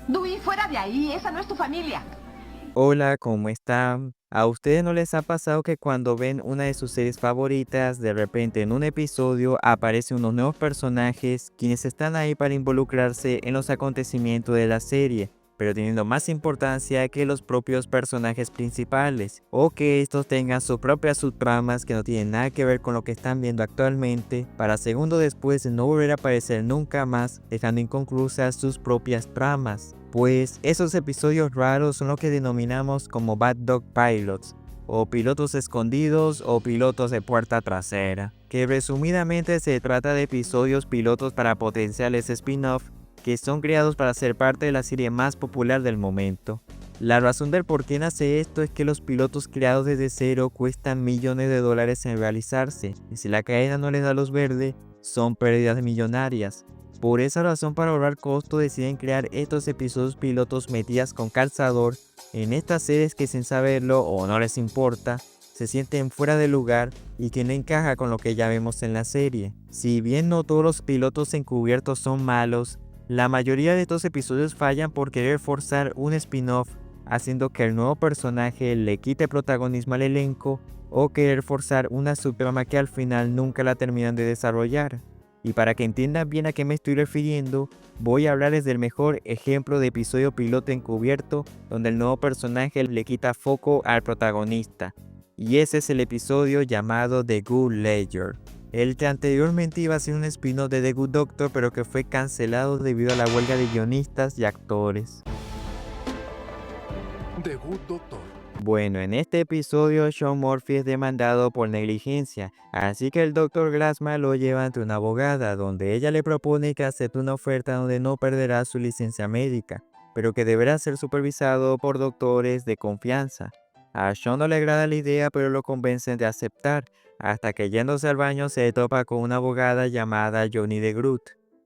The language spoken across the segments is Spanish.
Dewey, fuera de ahí, esa no es tu familia. Hola, ¿cómo están? ¿A ustedes no les ha pasado que cuando ven una de sus series favoritas, de repente en un episodio aparecen unos nuevos personajes quienes están ahí para involucrarse en los acontecimientos de la serie, pero teniendo más importancia que los propios personajes principales, o que estos tengan sus propias subtramas que no tienen nada que ver con lo que están viendo actualmente, para segundos después no volver a aparecer nunca más, dejando inconclusas sus propias tramas? Pues esos episodios raros son lo que denominamos como Bad Dog Pilots, o pilotos escondidos o pilotos de puerta trasera, que resumidamente se trata de episodios pilotos para potenciales spin-off que son creados para ser parte de la serie más popular del momento. La razón del por qué nace esto es que los pilotos creados desde cero cuestan millones de dólares en realizarse, y si la cadena no les da luz verde, son pérdidas millonarias. Por esa razón, para ahorrar costo, deciden crear estos episodios pilotos metidas con calzador en estas series que sin saberlo o no les importa, se sienten fuera de lugar y que no encaja con lo que ya vemos en la serie. Si bien no todos los pilotos encubiertos son malos, la mayoría de estos episodios fallan por querer forzar un spin-off, haciendo que el nuevo personaje le quite protagonismo al elenco o querer forzar una subtrama que al final nunca la terminan de desarrollar. Y para que entiendan bien a qué me estoy refiriendo, voy a hablarles del mejor ejemplo de episodio piloto encubierto donde el nuevo personaje le quita foco al protagonista. Y ese es el episodio llamado The Good Ledger, el que anteriormente iba a ser un spin-off de The Good Doctor, pero que fue cancelado debido a la huelga de guionistas y actores. The Good Doctor. Bueno, en este episodio Sean Murphy es demandado por negligencia, así que el Dr. Glassman lo lleva ante una abogada, donde ella le propone que acepte una oferta donde no perderá su licencia médica, pero que deberá ser supervisado por doctores de confianza. A Sean no le agrada la idea, pero lo convencen de aceptar, hasta que yéndose al baño se topa con una abogada llamada Johnny DeGroot,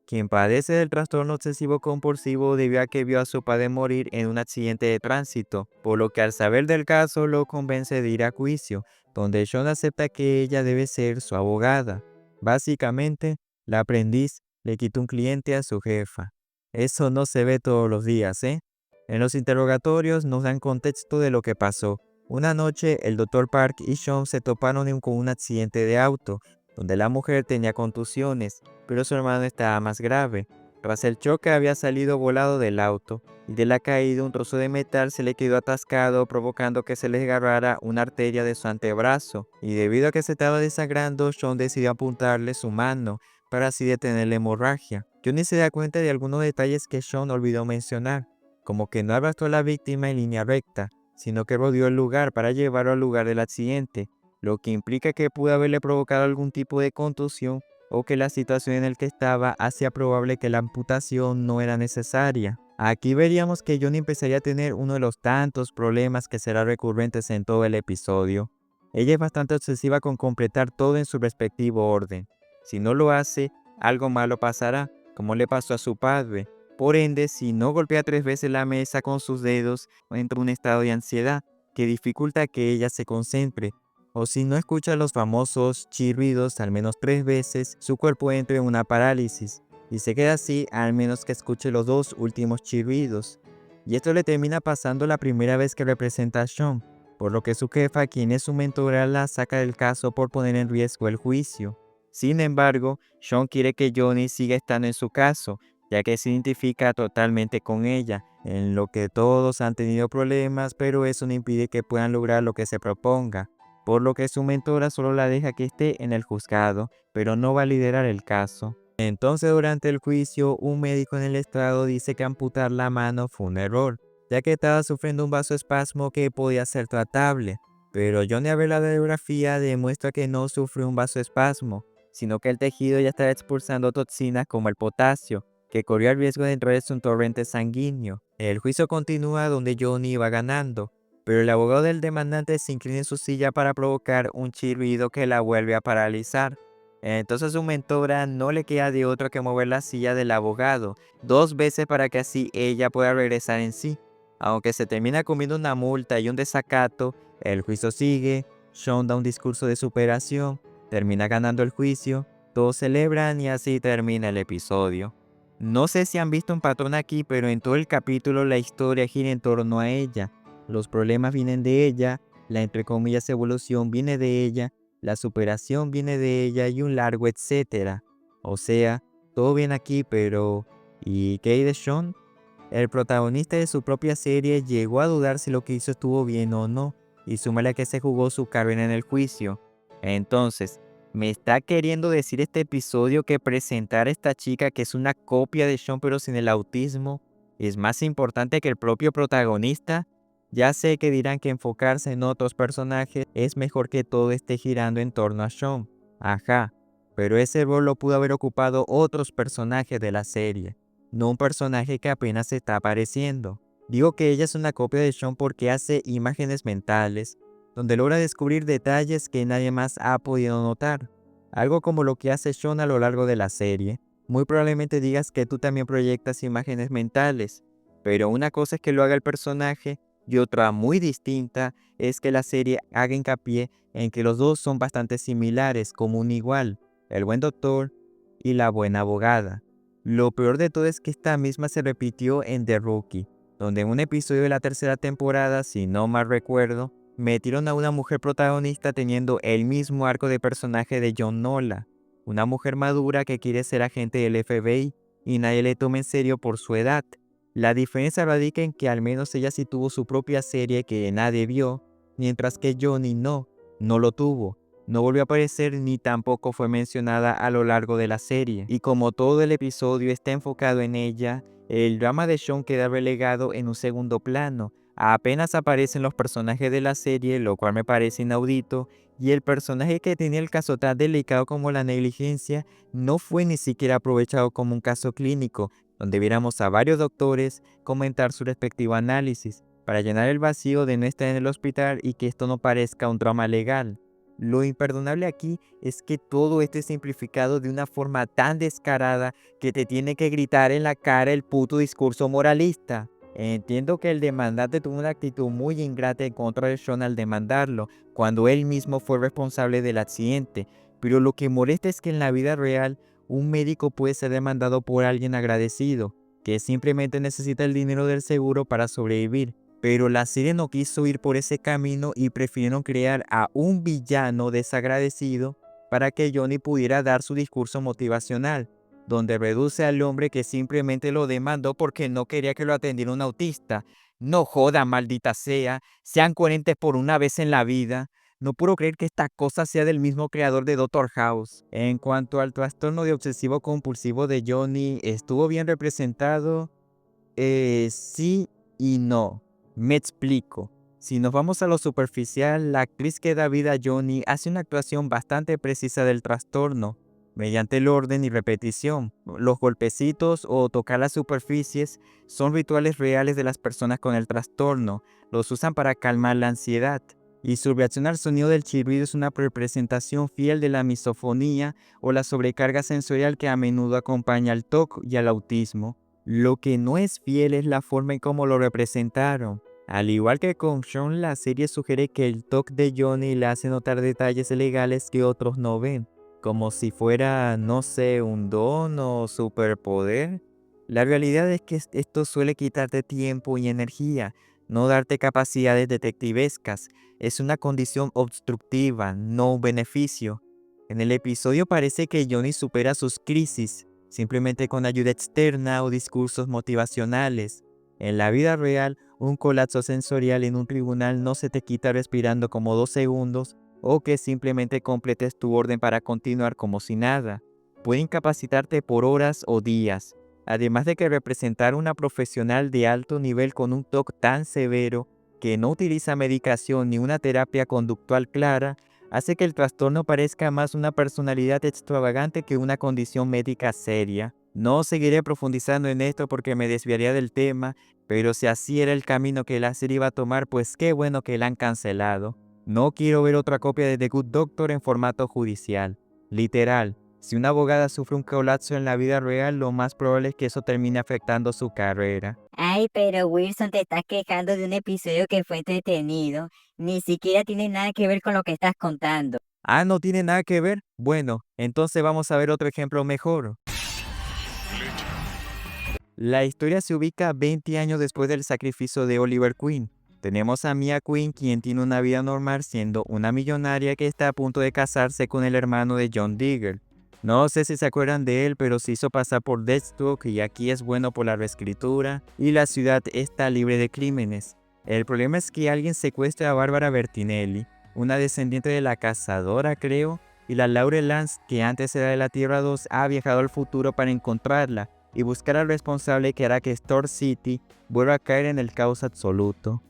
quien padece del trastorno obsesivo compulsivo debido a que vio a su padre morir en un accidente de tránsito, por lo que al saber del caso lo convence de ir a juicio, donde Sean acepta que ella debe ser su abogada. Básicamente, la aprendiz le quita un cliente a su jefa. Eso no se ve todos los días, ¿eh? En los interrogatorios nos dan contexto de lo que pasó. Una noche, el Dr. Park y Sean se toparon con un accidente de auto, donde la mujer tenía contusiones, pero su hermano estaba más grave. Tras el choque había salido volado del auto, y de la caída un trozo de metal se le quedó atascado, provocando que se le desgarrara una arteria de su antebrazo, y debido a que se estaba desangrando, Sean decidió apuntarle su mano, para así detener la hemorragia. Johnny se da cuenta de algunos detalles que Sean olvidó mencionar, como que no arrastró a la víctima en línea recta, sino que rodeó el lugar para llevarlo al lugar del accidente, lo que implica que pudo haberle provocado algún tipo de contusión o que la situación en la que estaba hacía probable que la amputación no era necesaria. Aquí veríamos que Johnny empezaría a tener uno de los tantos problemas que serán recurrentes en todo el episodio. Ella es bastante obsesiva con completar todo en su respectivo orden. Si no lo hace, algo malo pasará, como le pasó a su padre. Por ende, si no golpea 3 veces la mesa con sus dedos, entra en un estado de ansiedad que dificulta que ella se concentre, o si no escucha los famosos chirridos al menos 3 veces, su cuerpo entra en una parálisis, y se queda así al menos que escuche los 2 últimos chirridos. Y esto le termina pasando la primera vez que representa a Sean, por lo que su jefa, quien es su mentora, la saca del caso por poner en riesgo el juicio. Sin embargo, Sean quiere que Johnny siga estando en su caso, ya que se identifica totalmente con ella, en lo que todos han tenido problemas, pero eso no impide que puedan lograr lo que se proponga, por lo que su mentora solo la deja que esté en el juzgado, pero no va a liderar el caso. Entonces, durante el juicio, un médico en el estrado dice que amputar la mano fue un error, ya que estaba sufriendo un vasoespasmo que podía ser tratable, pero Johnny, a ver la radiografía, demuestra que no sufrió un vasoespasmo, sino que el tejido ya estaba expulsando toxinas como el potasio, que corrió el riesgo de entrar en un torrente sanguíneo. El juicio continúa donde Johnny va ganando, pero el abogado del demandante se inclina en su silla para provocar un chirrido que la vuelve a paralizar. Entonces su mentora no le queda de otro que mover la silla del abogado 2 veces para que así ella pueda regresar en sí. Aunque se termina comiendo una multa y un desacato, el juicio sigue, Sean da un discurso de superación, termina ganando el juicio, todos celebran y así termina el episodio. No sé si han visto un patrón aquí, pero en todo el capítulo la historia gira en torno a ella. Los problemas vienen de ella, la entre comillas evolución viene de ella, la superación viene de ella y un largo etcétera. O sea, todo bien aquí, pero ¿y qué hay de Sean? El protagonista de su propia serie llegó a dudar si lo que hizo estuvo bien o no, y súmale a que se jugó su carrera en el juicio. Entonces, ¿me está queriendo decir este episodio que presentar a esta chica que es una copia de Sean pero sin el autismo es más importante que el propio protagonista? Ya sé que dirán que enfocarse en otros personajes es mejor que todo esté girando en torno a Sean. Ajá, pero ese rol lo pudo haber ocupado otros personajes de la serie, no un personaje que apenas está apareciendo. Digo que ella es una copia de Sean porque hace imágenes mentales, donde logra descubrir detalles que nadie más ha podido notar. Algo como lo que hace Sean a lo largo de la serie. Muy probablemente digas que tú también proyectas imágenes mentales, pero una cosa es que lo haga el personaje y otra muy distinta es que la serie haga hincapié en que los dos son bastante similares, como un igual, el buen doctor y la buena abogada. Lo peor de todo es que esta misma se repitió en The Rookie, donde en un episodio de la tercera temporada, si no mal recuerdo, metieron a una mujer protagonista teniendo el mismo arco de personaje de John Nola, una mujer madura que quiere ser agente del FBI y nadie le toma en serio por su edad. La diferencia radica en que al menos ella sí tuvo su propia serie que nadie vio, mientras que Johnny no lo tuvo. No volvió a aparecer ni tampoco fue mencionada a lo largo de la serie. Y como todo el episodio está enfocado en ella, el drama de Sean queda relegado en un segundo plano. Apenas aparecen los personajes de la serie, lo cual me parece inaudito, y el personaje que tenía el caso tan delicado como la negligencia no fue ni siquiera aprovechado como un caso clínico, donde viéramos a varios doctores comentar su respectivo análisis, para llenar el vacío de no estar en el hospital y que esto no parezca un drama legal. Lo imperdonable aquí es que todo esto es simplificado de una forma tan descarada que te tiene que gritar en la cara el puto discurso moralista. Entiendo que el demandante tuvo una actitud muy ingrata en contra de Sean al demandarlo, cuando él mismo fue responsable del accidente, pero lo que molesta es que en la vida real un médico puede ser demandado por alguien agradecido, que simplemente necesita el dinero del seguro para sobrevivir. Pero la serie no quiso ir por ese camino y prefirieron crear a un villano desagradecido para que Johnny pudiera dar su discurso motivacional, donde reduce al hombre que simplemente lo demandó porque no quería que lo atendiera un autista. No joda, maldita sea, sean coherentes por una vez en la vida. No puedo creer que esta cosa sea del mismo creador de Doctor House. En cuanto al trastorno de obsesivo compulsivo de Johnny, ¿estuvo bien representado? Sí y no. Me explico. Si nos vamos a lo superficial, la actriz que da vida a Johnny hace una actuación bastante precisa del trastorno, mediante el orden y repetición. Los golpecitos o tocar las superficies son rituales reales de las personas con el trastorno. Los usan para calmar la ansiedad. Y su reacción al sonido del chirrido es una representación fiel de la misofonía o la sobrecarga sensorial que a menudo acompaña al TOC y al autismo. Lo que no es fiel es la forma en cómo lo representaron. Al igual que con Sean, la serie sugiere que el toque de Johnny le hace notar detalles legales que otros no ven, como si fuera, no sé, un don o superpoder. La realidad es que esto suele quitarte tiempo y energía, no darte capacidades detectivescas. Es una condición obstructiva, no un beneficio. En el episodio parece que Johnny supera sus crisis, simplemente con ayuda externa o discursos motivacionales. En la vida real, un colapso sensorial en un tribunal no se te quita respirando como 2 segundos o que simplemente completes tu orden para continuar como si nada. Puede incapacitarte por horas o días. Además de que representar una profesional de alto nivel con un TOC tan severo que no utiliza medicación ni una terapia conductual clara, hace que el trastorno parezca más una personalidad extravagante que una condición médica seria. No seguiré profundizando en esto porque me desviaría del tema, pero si así era el camino que la serie iba a tomar, pues qué bueno que la han cancelado. No quiero ver otra copia de The Good Doctor en formato judicial. Literal, si una abogada sufre un colapso en la vida real, lo más probable es que eso termine afectando su carrera. Ay, pero Wilson, te estás quejando de un episodio que fue entretenido. Ni siquiera tiene nada que ver con lo que estás contando. Ah, ¿no tiene nada que ver? Bueno, entonces vamos a ver otro ejemplo mejor. La historia se ubica 20 años después del sacrificio de Oliver Queen. Tenemos a Mia Queen, quien tiene una vida normal siendo una millonaria que está a punto de casarse con el hermano de John Diggle. No sé si se acuerdan de él, pero se hizo pasar por Deathstroke y aquí es bueno por la reescritura y la ciudad está libre de crímenes. El problema es que alguien secuestra a Barbara Bertinelli, una descendiente de la cazadora creo, y la Laurel Lance, que antes era de la Tierra 2, ha viajado al futuro para encontrarla y buscar al responsable que hará que Storm City vuelva a caer en el caos absoluto.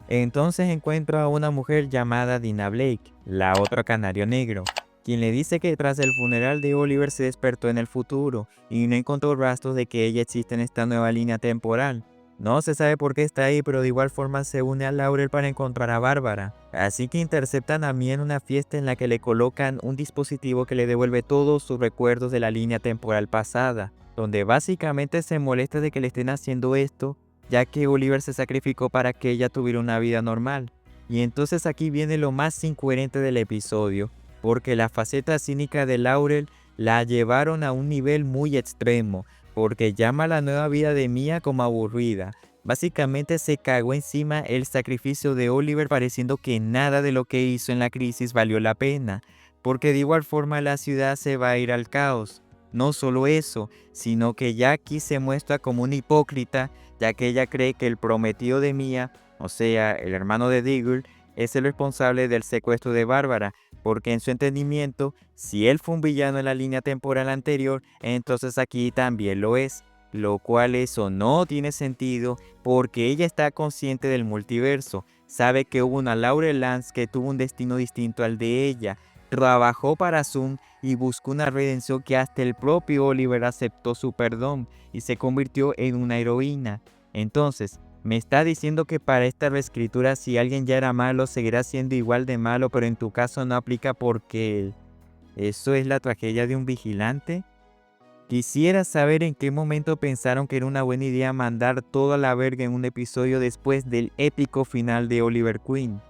Entonces encuentra a una mujer llamada Dina Blake, la otra canario negro, quien le dice que tras el funeral de Oliver se despertó en el futuro y no encontró rastros de que ella existe en esta nueva línea temporal. No se sabe por qué está ahí, pero de igual forma se une a Laurel para encontrar a Bárbara. Así que interceptan a Mia en una fiesta en la que le colocan un dispositivo que le devuelve todos sus recuerdos de la línea temporal pasada, donde básicamente se molesta de que le estén haciendo esto, ya que Oliver se sacrificó para que ella tuviera una vida normal. Y entonces aquí viene lo más incoherente del episodio, porque la faceta cínica de Laurel la llevaron a un nivel muy extremo, porque llama a la nueva vida de Mia como aburrida. Básicamente se cagó encima el sacrificio de Oliver, pareciendo que nada de lo que hizo en la crisis valió la pena, porque de igual forma la ciudad se va a ir al caos. No solo eso, sino que ya aquí se muestra como una hipócrita, ya que ella cree que el prometido de Mia, o sea, el hermano de Diggle, es el responsable del secuestro de Bárbara, porque en su entendimiento, si él fue un villano en la línea temporal anterior, entonces aquí también lo es, lo cual eso no tiene sentido porque ella está consciente del multiverso, sabe que hubo una Laurel Lance que tuvo un destino distinto al de ella, trabajó para Zoom y buscó una redención que hasta el propio Oliver aceptó su perdón y se convirtió en una heroína. Entonces, me está diciendo que para esta reescritura si alguien ya era malo seguirá siendo igual de malo, pero en tu caso no aplica porque ¿eso es la tragedia de un vigilante? Quisiera saber en qué momento pensaron que era una buena idea mandar todo a la verga en un episodio después del épico final de Oliver Queen.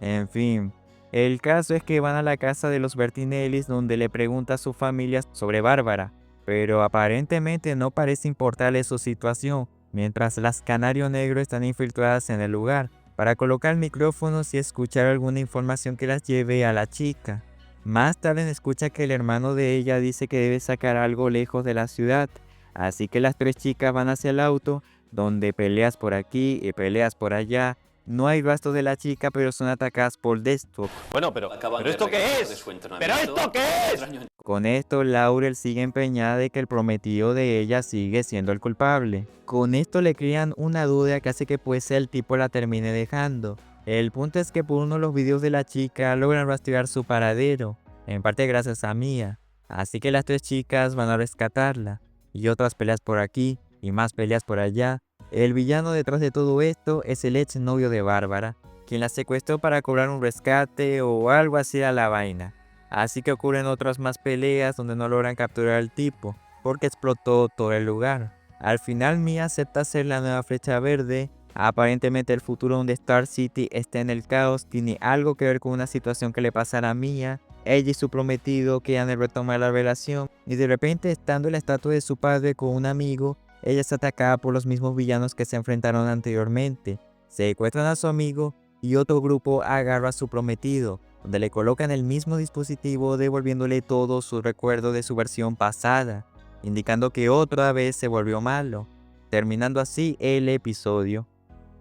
En fin, el caso es que van a la casa de los Bertinellis donde le pregunta a su familia sobre Bárbara, pero aparentemente no parece importarle su situación, mientras las Canario Negro están infiltradas en el lugar para colocar micrófonos y escuchar alguna información que las lleve a la chica. Más tarde escucha que el hermano de ella dice que debe sacar algo lejos de la ciudad, así que las tres chicas van hacia el auto, donde peleas por aquí y peleas por allá. No hay rastros de la chica, pero son atacadas por Deathstroke. Bueno, pero ¿esto qué es? ¿Pero esto qué es? Con esto, Laurel sigue empeñada de que el prometido de ella sigue siendo el culpable. Con esto le crean una duda que hace que pues el tipo la termine dejando. El punto es que por uno de los videos de la chica logran rastrear su paradero, en parte gracias a Mia. Así que las tres chicas van a rescatarla, y otras peleas por aquí, y más peleas por allá. El villano detrás de todo esto es el ex novio de Bárbara, quien la secuestró para cobrar un rescate o algo así a la vaina. Así que ocurren otras más peleas donde no logran capturar al tipo, porque explotó todo el lugar. Al final Mia acepta ser la nueva Flecha Verde. Aparentemente el futuro donde Star City está en el caos tiene algo que ver con una situación que le pasará a Mia. Ella y su prometido quedan retomar la relación y de repente estando en la estatua de su padre con un amigo, ella es atacada por los mismos villanos que se enfrentaron anteriormente. Secuestran a su amigo y otro grupo agarra a su prometido, donde le colocan el mismo dispositivo devolviéndole todo su recuerdo de su versión pasada, indicando que otra vez se volvió malo, terminando así el episodio.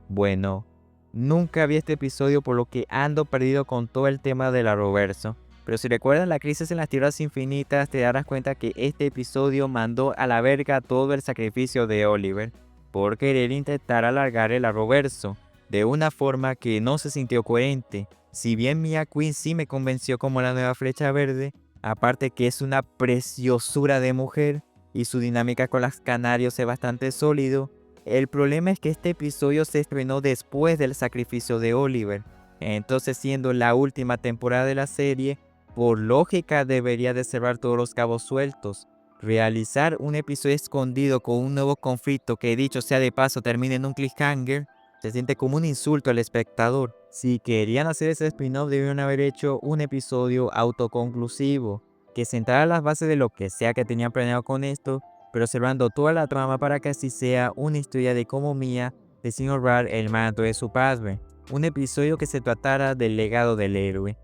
Bueno, nunca vi este episodio por lo que ando perdido con todo el tema del Arrowverso. Pero si recuerdas la crisis en las Tierras Infinitas, te darás cuenta que este episodio mandó a la verga todo el sacrificio de Oliver por querer intentar alargar el Arrowverso de una forma que no se sintió coherente. Si bien Mia Queen sí me convenció como la nueva Flecha Verde, aparte que es una preciosura de mujer y su dinámica con las Canarios es bastante sólido, el problema es que este episodio se estrenó después del sacrificio de Oliver. Entonces, siendo la última temporada de la serie, por lógica debería de cerrar todos los cabos sueltos. Realizar un episodio escondido con un nuevo conflicto que, dicho sea de paso, termine en un cliffhanger, se siente como un insulto al espectador. Si querían hacer ese spin-off, debieron haber hecho un episodio autoconclusivo, que sentara las bases de lo que sea que tenían planeado con esto, pero cerrando toda la trama para que así sea una historia de cómo Mia decidió honrar el manto de su padre, un episodio que se tratara del legado del héroe.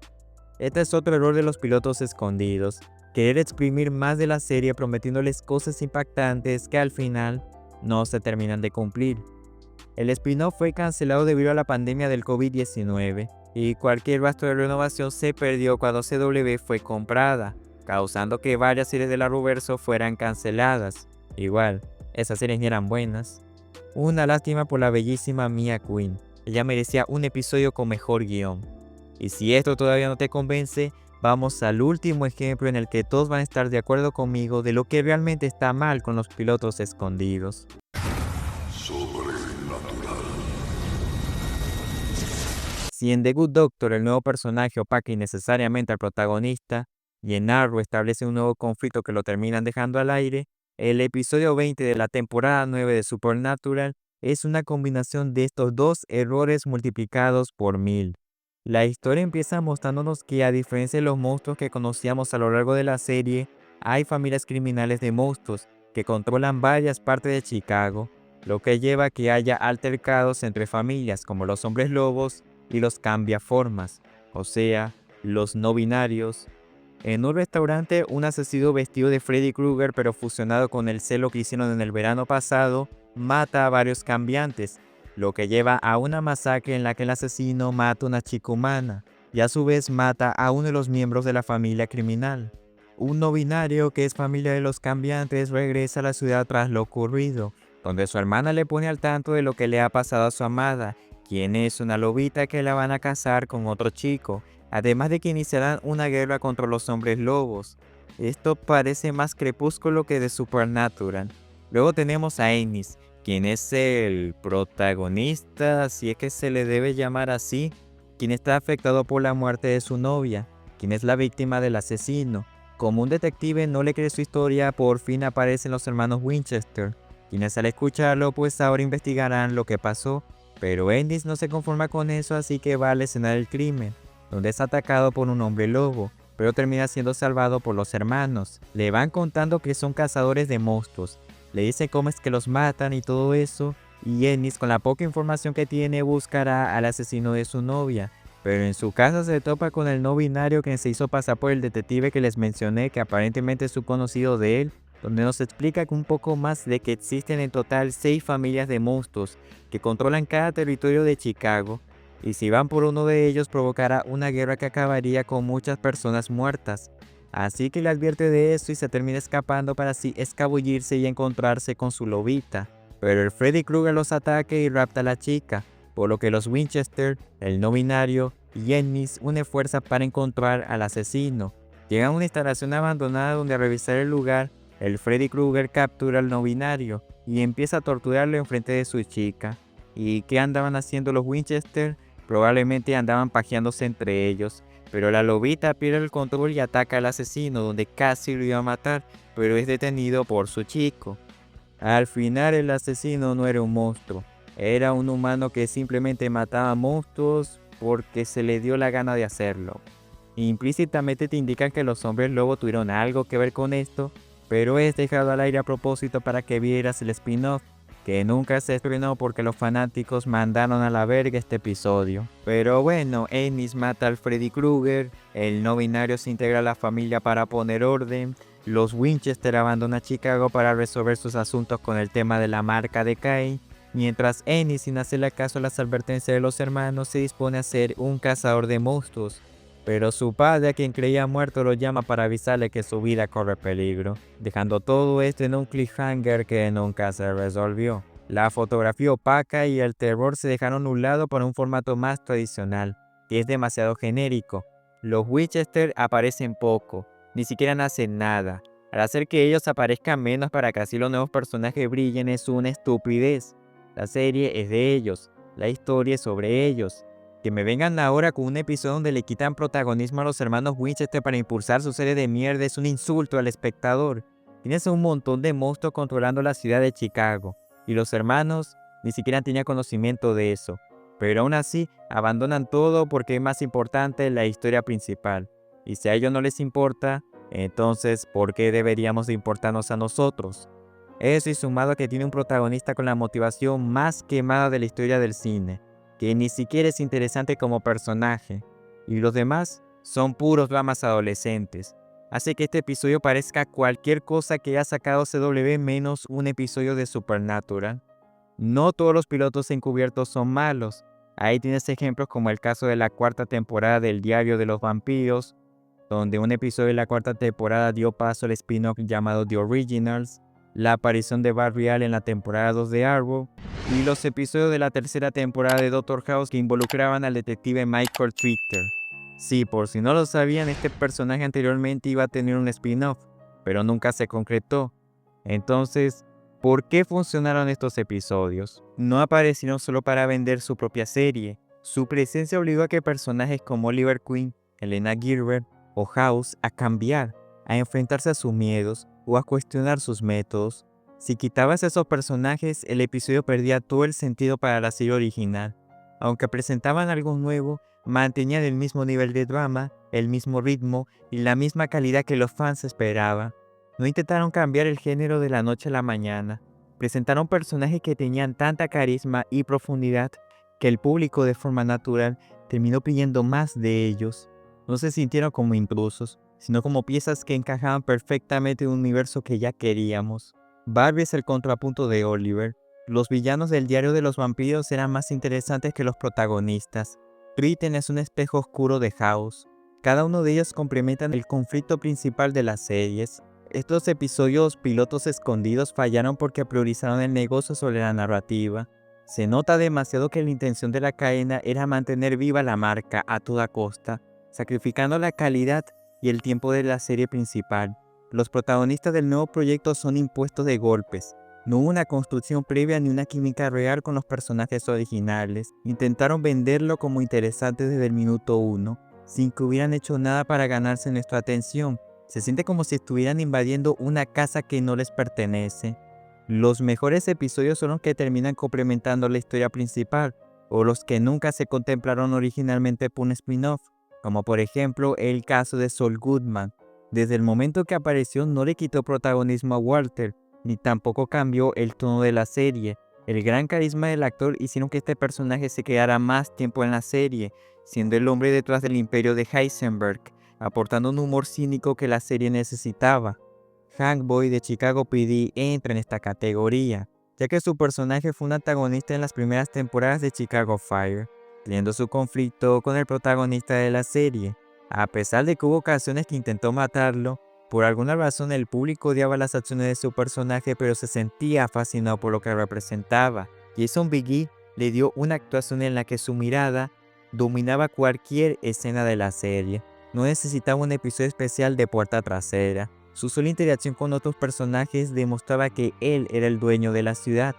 Este es otro error de los pilotos escondidos, querer exprimir más de la serie prometiéndoles cosas impactantes que al final no se terminan de cumplir. El spin-off fue cancelado debido a la pandemia del COVID-19 y cualquier rastro de renovación se perdió cuando CW fue comprada, causando que varias series de la Arrowverso fueran canceladas. Igual, esas series ni eran buenas. Una lástima por la bellísima Mia Quinn, ella merecía un episodio con mejor guión. Y si esto todavía no te convence, vamos al último ejemplo en el que todos van a estar de acuerdo conmigo de lo que realmente está mal con los pilotos escondidos. Si en The Good Doctor el nuevo personaje opaca innecesariamente al protagonista, y en Arrow establece un nuevo conflicto que lo terminan dejando al aire, el episodio 20 de la temporada 9 de Supernatural es una combinación de estos dos errores multiplicados por 1000. La historia empieza mostrándonos que, a diferencia de los monstruos que conocíamos a lo largo de la serie, hay familias criminales de monstruos que controlan varias partes de Chicago, lo que lleva a que haya altercados entre familias como los hombres lobos y los cambiaformas, o sea, los no binarios. En un restaurante, un asesino vestido de Freddy Krueger pero fusionado con el celo que hicieron en el verano pasado, mata a varios cambiantes, lo que lleva a una masacre en la que el asesino mata a una chica humana y a su vez mata a uno de los miembros de la familia criminal. Un no binario que es familia de los cambiantes regresa a la ciudad tras lo ocurrido, donde su hermana le pone al tanto de lo que le ha pasado a su amada, quien es una lobita que la van a casar con otro chico, además de que iniciarán una guerra contra los hombres lobos. Esto parece más Crepúsculo que de Supernatural. Luego tenemos a Ennis, quien es el protagonista, si es que se le debe llamar así, quien está afectado por la muerte de su novia, quien es la víctima del asesino. Como un detective no le cree su historia, por fin aparecen los hermanos Winchester, quienes al escucharlo pues ahora investigarán lo que pasó, pero Ennis no se conforma con eso, así que va a la escena del crimen, donde es atacado por un hombre lobo, pero termina siendo salvado por los hermanos. Le van contando que son cazadores de monstruos, le dice cómo es que los matan y todo eso, y Ennis, con la poca información que tiene, buscará al asesino de su novia, pero en su casa se topa con el no binario que se hizo pasar por el detective que les mencioné, que aparentemente es un conocido de él, donde nos explica un poco más de que existen en total 6 familias de monstruos que controlan cada territorio de Chicago, y si van por uno de ellos provocará una guerra que acabaría con muchas personas muertas. Así que le advierte de eso y se termina escapando para así escabullirse y encontrarse con su lobita. Pero el Freddy Krueger los ataca y rapta a la chica, por lo que los Winchester, el no binario y Ennis unen fuerzas para encontrar al asesino. Llegan a una instalación abandonada donde, a revisar el lugar, el Freddy Krueger captura al no binario y empieza a torturarlo enfrente de su chica. ¿Y qué andaban haciendo los Winchester? Probablemente andaban pajeándose entre ellos, pero la lobita pierde el control y ataca al asesino, donde casi lo iba a matar, pero es detenido por su chico. Al final el asesino no era un monstruo, era un humano que simplemente mataba monstruos porque se le dio la gana de hacerlo. Implícitamente te indican que los hombres lobo tuvieron algo que ver con esto, pero es dejado al aire a propósito para que vieras el spin-off, que nunca se estrenó porque los fanáticos mandaron a la verga este episodio. Pero bueno, Ennis mata al Freddy Krueger, el no binario se integra a la familia para poner orden, los Winchester abandonan Chicago para resolver sus asuntos con el tema de la marca de Cain, mientras Ennis, sin hacerle caso a las advertencias de los hermanos, se dispone a ser un cazador de monstruos. Pero su padre, a quien creía muerto, lo llama para avisarle que su vida corre peligro, dejando todo esto en un cliffhanger que nunca se resolvió. La fotografía opaca y el terror se dejaron a un lado para un formato más tradicional, que es demasiado genérico. Los Winchester aparecen poco, ni siquiera hacen nada. Al hacer que ellos aparezcan menos para que así los nuevos personajes brillen es una estupidez. La serie es de ellos, la historia es sobre ellos. Que me vengan ahora con un episodio donde le quitan protagonismo a los hermanos Winchester para impulsar su serie de mierda es un insulto al espectador. Tienes un montón de monstruos controlando la ciudad de Chicago, y los hermanos ni siquiera tenían conocimiento de eso. Pero aún así, abandonan todo porque es más importante la historia principal. Y si a ellos no les importa, entonces ¿por qué deberíamos de importarnos a nosotros? Eso y sumado a que tiene un protagonista con la motivación más quemada de la historia del cine, que ni siquiera es interesante como personaje, y los demás son puros dramas adolescentes. Hace que este episodio parezca cualquier cosa que haya sacado CW menos un episodio de Supernatural. No todos los pilotos encubiertos son malos. Ahí tienes ejemplos como el caso de la cuarta temporada del Diario de los Vampiros, donde un episodio de la cuarta temporada dio paso al spin-off llamado The Originals, la aparición de Barry Allen en la temporada 2 de Arrow, y los episodios de la tercera temporada de Doctor House que involucraban al detective Michael Trichter. Sí, por si no lo sabían, este personaje anteriormente iba a tener un spin-off, pero nunca se concretó. Entonces, ¿por qué funcionaron estos episodios? No aparecieron solo para vender su propia serie. Su presencia obligó a que personajes como Oliver Queen, Elena Gilbert o House a cambiar, a enfrentarse a sus miedos o a cuestionar sus métodos. Si quitabas a esos personajes, el episodio perdía todo el sentido para la serie original. Aunque presentaban algo nuevo, mantenían el mismo nivel de drama, el mismo ritmo y la misma calidad que los fans esperaban. No intentaron cambiar el género de la noche a la mañana. Presentaron personajes que tenían tanta carisma y profundidad que el público de forma natural terminó pidiendo más de ellos. No se sintieron como intrusos, sino como piezas que encajaban perfectamente en un universo que ya queríamos. Barry es el contrapunto de Oliver. Los villanos del Diario de los Vampiros eran más interesantes que los protagonistas. Triton es un espejo oscuro de House. Cada uno de ellos complementan el conflicto principal de las series. Estos episodios pilotos escondidos fallaron porque priorizaron el negocio sobre la narrativa. Se nota demasiado que la intención de la cadena era mantener viva la marca a toda costa, sacrificando la calidad y el tiempo de la serie principal. Los protagonistas del nuevo proyecto son impuestos de golpes. No hubo una construcción previa ni una química real con los personajes originales. Intentaron venderlo como interesante desde el minuto 1, sin que hubieran hecho nada para ganarse nuestra atención. Se siente como si estuvieran invadiendo una casa que no les pertenece. Los mejores episodios son los que terminan complementando la historia principal, o los que nunca se contemplaron originalmente por un spin-off, como por ejemplo el caso de Saul Goodman. Desde el momento que apareció no le quitó protagonismo a Walter, ni tampoco cambió el tono de la serie. El gran carisma del actor hicieron que este personaje se quedara más tiempo en la serie, siendo el hombre detrás del imperio de Heisenberg, aportando un humor cínico que la serie necesitaba. Hank Boy de Chicago PD entra en esta categoría, ya que su personaje fue un antagonista en las primeras temporadas de Chicago Fire, teniendo su conflicto con el protagonista de la serie. A pesar de que hubo ocasiones que intentó matarlo, por alguna razón el público odiaba las acciones de su personaje, pero se sentía fascinado por lo que representaba. Jason Biggie le dio una actuación en la que su mirada dominaba cualquier escena de la serie. No necesitaba un episodio especial de puerta trasera. Su sola interacción con otros personajes demostraba que él era el dueño de la ciudad,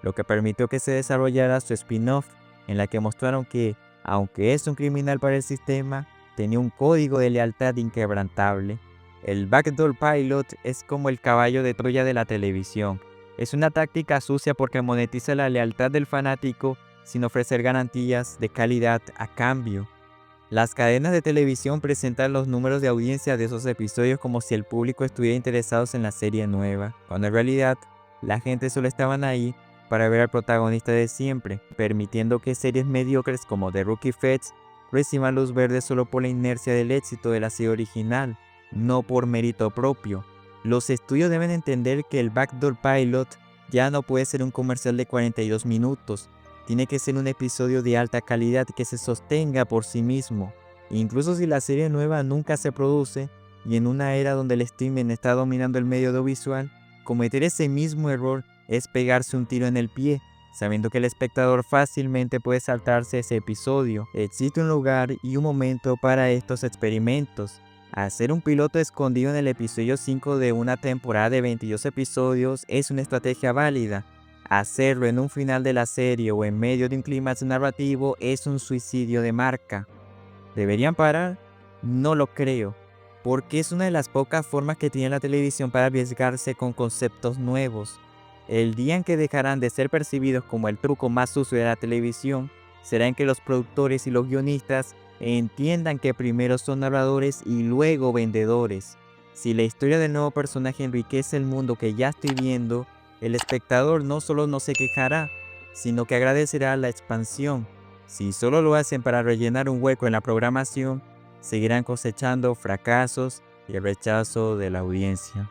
lo que permitió que se desarrollara su spin-off, en la que mostraron que, aunque es un criminal para el sistema, tenía un código de lealtad inquebrantable. El Backdoor Pilot es como el caballo de Troya de la televisión. Es una táctica sucia porque monetiza la lealtad del fanático sin ofrecer garantías de calidad a cambio. Las cadenas de televisión presentan los números de audiencia de esos episodios como si el público estuviera interesado en la serie nueva, cuando en realidad la gente solo estaban ahí para ver al protagonista de siempre, permitiendo que series mediocres como The Rookie Feds reciban luz verde solo por la inercia del éxito de la serie original, no por mérito propio. Los estudios deben entender que el Backdoor Pilot ya no puede ser un comercial de 42 minutos, tiene que ser un episodio de alta calidad que se sostenga por sí mismo. Incluso si la serie nueva nunca se produce, y en una era donde el streaming está dominando el medio audiovisual, cometer ese mismo error es pegarse un tiro en el pie, sabiendo que el espectador fácilmente puede saltarse ese episodio. Existe un lugar y un momento para estos experimentos. Hacer un piloto escondido en el episodio 5 de una temporada de 22 episodios es una estrategia válida. Hacerlo en un final de la serie o en medio de un clímax narrativo es un suicidio de marca. ¿Deberían parar? No lo creo, porque es una de las pocas formas que tiene la televisión para arriesgarse con conceptos nuevos. El día en que dejarán de ser percibidos como el truco más sucio de la televisión será en que los productores y los guionistas entiendan que primero son narradores y luego vendedores. Si la historia del nuevo personaje enriquece el mundo que ya estoy viendo, el espectador no solo no se quejará, sino que agradecerá la expansión. Si solo lo hacen para rellenar un hueco en la programación, seguirán cosechando fracasos y el rechazo de la audiencia.